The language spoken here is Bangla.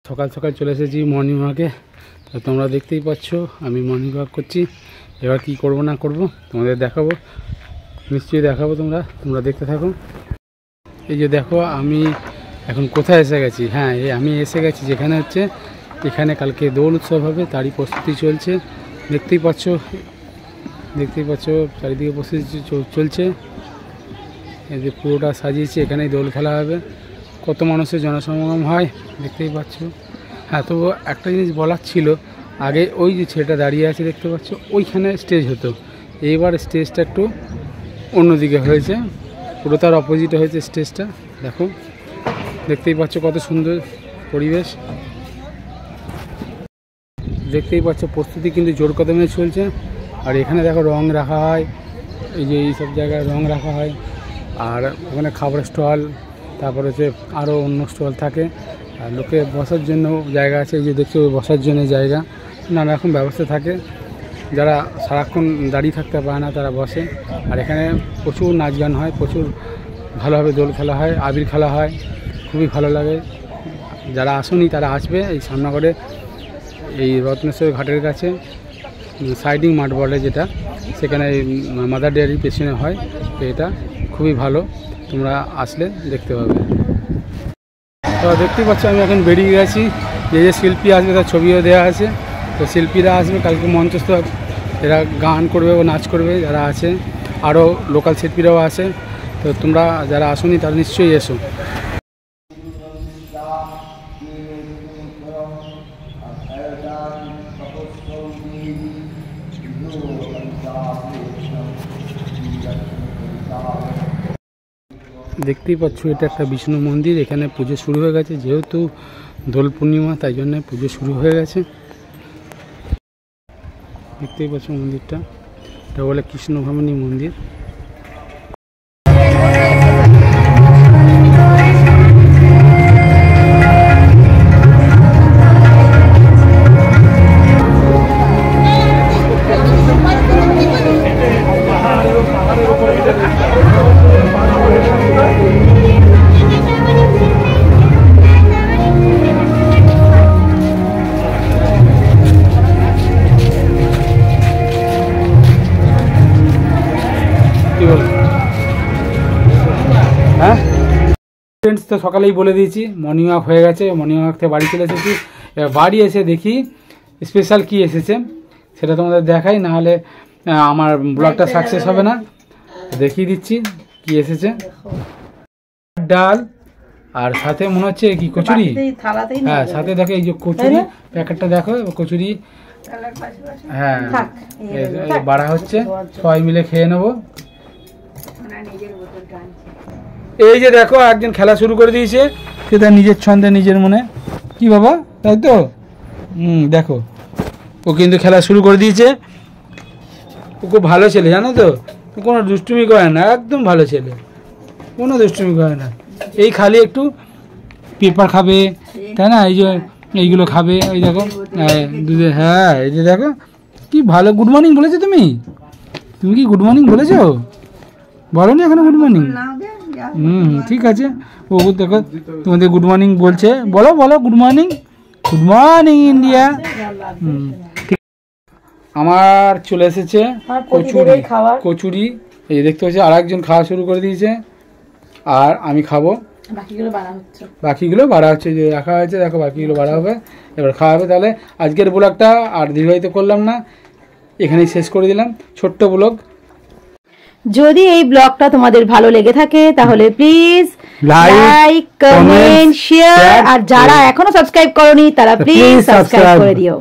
সকাল সকাল চলে এসেছি মর্নিং ওয়াকে। তো তোমরা দেখতেই পাচ্ছ আমি মর্নিং ওয়াক করছি। এবার কি করব না করব তোমাদের দেখাবো, নিশ্চয়ই দেখাবো, তোমরা দেখতে থাকো। এই যে দেখো আমি এখন কোথায় এসে গেছি। হ্যাঁ, আমি এসে গেছি যেখানে হচ্ছে এখানে কালকে দোল উৎসব হবে, তারই প্রস্তুতি চলছে। দেখতেই পাচ্ছ চারিদিকে প্রস্তুতি চলছে। এই যে পুরোটা সাজিয়েছি, এখানেই দোল খেলা হবে। কত মানুষের জনসমাগম হয় দেখতেই পাচ্ছ। হ্যাঁ, তো একটা জিনিস বলার ছিল, আগে ওই যে ছেলেটা দাঁড়িয়ে আছে দেখতে পাচ্ছ, ওইখানে স্টেজ হতো। এইবার স্টেজটা একটু অন্যদিকে হয়েছে, পুরো তার অপোজিটে হয়েছে স্টেজটা। দেখো, দেখতেই পাচ্ছ কত সুন্দর পরিবেশ। দেখতেই পাচ্ছ প্রস্তুতি কিন্তু জোর কদমে চলছে। আর এখানে দেখো রং রাখা হয়, এই যে এইসব জায়গায় রং রাখা হয়। আর ওখানে খাবার স্টল, তারপর হচ্ছে আরও অন্য স্টল থাকে। আর লোকে বসার জন্য জায়গা আছে, এই যে দেখছো বসার জন্য জায়গা, নানা রকম ব্যবস্থা থাকে। যারা সারাক্ষণ দাঁড়িয়ে থাকতে পারে না তারা বসে। আর এখানে প্রচুর নাচ গান হয়, প্রচুর ভালোভাবে দোল খেলা হয়, আবির খেলা হয়, খুবই ভালো লাগে। যারা আসেনি তারা আসবে। এই সামনাগড়ে এই রত্নেশ্বর ঘাটের কাছে সাইডিং মাঠ বলে যেটা, সেখানে মাদার ডেয়ারির পেছনে হয়। তো এটা খুবই ভালো, তোমরা আসলে দেখতে পাবে। তো দেখতেই পাচ্ছ আমি এখন বেরিয়ে গেছি। যে শিল্পী আসবে তার ছবিও দেওয়া আছে। তো শিল্পীরা আসবে কালকে মঞ্চস্থ, এরা গান করবে ও নাচ করবে যারা আছে। আরও লোকাল শিল্পীরাও আছে। তো তোমরা যারা আসোনি তারা নিশ্চয়ই এসো। দেখতেই পাচ্ছ এটা একটা বিষ্ণু মন্দির। এখানে পুজো শুরু হয়ে গেছে, যেহেতু দোল পূর্ণিমা তাই জন্য পুজো শুরু হয়ে গেছে। দেখতেই পাচ্ছ মন্দিরটা, এটা বলে কৃষ্ণভামিনী মন্দির। হ্যাঁ ফ্রেন্ডস, তো সকালেই বলে দিয়েছি মর্নিং ওয়াক হয়ে গেছে। মর্নিং ওয়াক থেকে বাড়ি চলে এসেছি। এবার বাড়ি এসে দেখি স্পেশাল কি এসেছে, সেটা তোমাদের দেখাই, নাহলে আমার ব্লগটা সাকসেস হবে না। দেখিয়ে দিচ্ছি কি এসেছে। ডাল আর সাথে মনে হচ্ছে কি কচুরি। হ্যাঁ, সাথে দেখো এই যে কচুরি প্যাকেটটা দেখো, কচুরি। হ্যাঁ, বাড়া হচ্ছে, সবাই মিলে খেয়ে নেবো। এই যে দেখো একজন খেলা শুরু করে দিয়েছে, সে তার নিজের ছন্দে নিজের মনে। কি বাবা, তাই তো? দেখো ও কিন্তু খেলা শুরু করে দিয়েছে। ও খুব ভালো ছেলে, জানো তো, কোনো দুষ্টুমি করে না, একদম ভালো ছেলে, কোনো দুষ্টুমি করে না। এই খালি একটু পেপার খাবে, তাই না? এই যে এইগুলো খাবে, এই দেখো দুধে। হ্যাঁ, এই যে দেখো কি ভালো। গুড মর্নিং বলেছো তুমি? তুমি কি গুড মর্নিং বলেছো? বলো নি এখনো গুড মর্নিং? ঠিক আছে, ও দেখো তোমাদের গুড মর্নিং বলছে। বলো বলো good morning, good morning India. ঠিক, আমার চলে এসেছে কচুরি। এই দেখতে পাচ্ছি আর একজন খাওয়া শুরু করে দিয়েছে, আর আমি খাবো। বাকিগুলো বাড়া হচ্ছে, যে রাখা হয়েছে দেখো, বাকিগুলো বাড়া হবে, এবার খাওয়া হবে। তাহলে আজকের ব্লগটা আর দীর্ঘায়িত করলাম না, এখানেই শেষ করে দিলাম, ছোট্ট ব্লগ। যদি এই ব্লগটা তোমাদের ভালো লেগে থাকে তাহলে প্লিজ লাইক, কমেন্ট, শেয়ার, আর যারা এখনো সাবস্ক্রাইব করোনি তারা প্লিজ সাবস্ক্রাইব করে দিও।